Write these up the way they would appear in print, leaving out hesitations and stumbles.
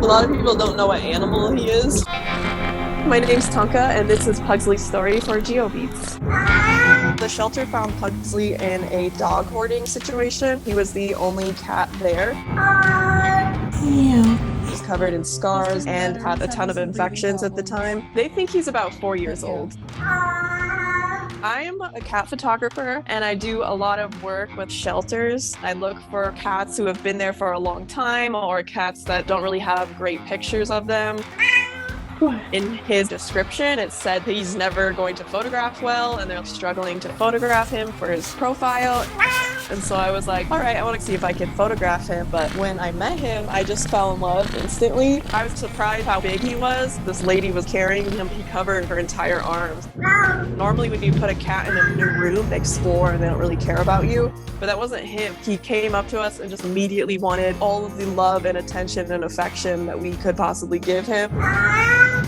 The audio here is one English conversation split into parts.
A lot of people don't know what animal he is. My name's Tonka, and this is Pugsley's story for GeoBeats. The shelter found Pugsley in a dog hoarding situation. He was the only cat there. He was covered in scars and had a ton of infections at the time. They think he's about 4 years old. I'm a cat photographer, and I do a lot of work with shelters. I look for cats who have been there for a long time or cats that don't really have great pictures of them. In his description, it said he's never going to photograph well, and they're struggling to photograph him for his profile. And so I was like, all right, I want to see if I can photograph him. But when I met him, I just fell in love instantly. I was surprised how big he was. This lady was carrying him. He covered her entire arms. Normally when you put a cat in a new room, they explore and they don't really care about you. But that wasn't him. He came up to us and just immediately wanted all of the love and attention and affection that we could possibly give him.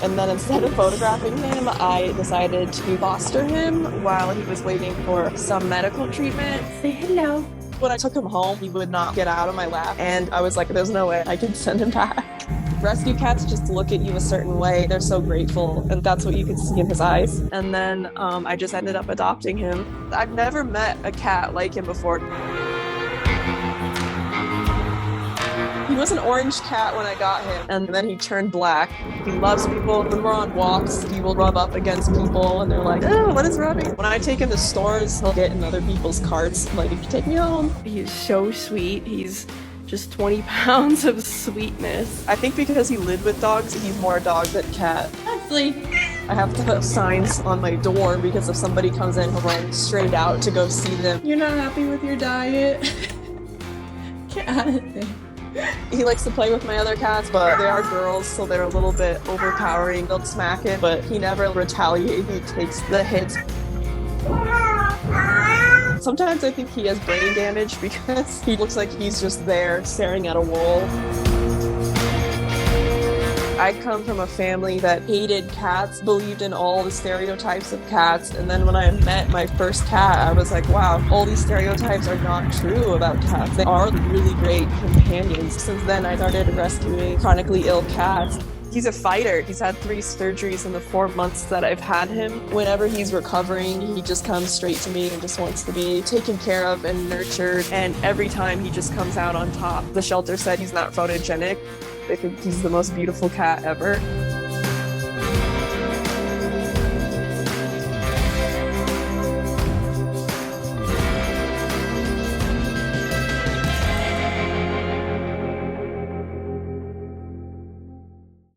And then instead of photographing him, I decided to foster him while he was waiting for some medical treatment. Say hello. When I took him home, he would not get out of my lap, and I was like, there's no way I can send him back. Rescue cats just look at you a certain way. They're so grateful, and that's what you could see in his eyes. And then I just ended up adopting him. I've never met a cat like him before. He was an orange cat when I got him, and then he turned black. He loves people. When we're on walks, he will rub up against people, and they're like, oh, what is rubbing? When I take him to stores, he'll get in other people's carts. I'm like, if you take me home. He's so sweet. He's just 20 pounds of sweetness. I think because he lived with dogs, he's more dog than cat. Actually, I have to put signs on my door because if somebody comes in, he'll run straight out to go see them. you're not happy with your diet? Get out of there. He likes to play with my other cats, but they are girls, so they're a little bit overpowering. They'll smack him, but he never retaliates. He takes the hits. Sometimes I think he has brain damage because he looks like he's just there staring at a wall. I come from a family that hated cats, believed in all the stereotypes of cats, and then when I met my first cat, I was like, wow, all these stereotypes are not true about cats. They are really great companions. Since then, I started rescuing chronically ill cats. He's a fighter. He's had 3 surgeries in the 4 months that I've had him. Whenever he's recovering, he just comes straight to me and just wants to be taken care of and nurtured, and every time he just comes out on top. The shelter said he's not photogenic. They think he's the most beautiful cat ever.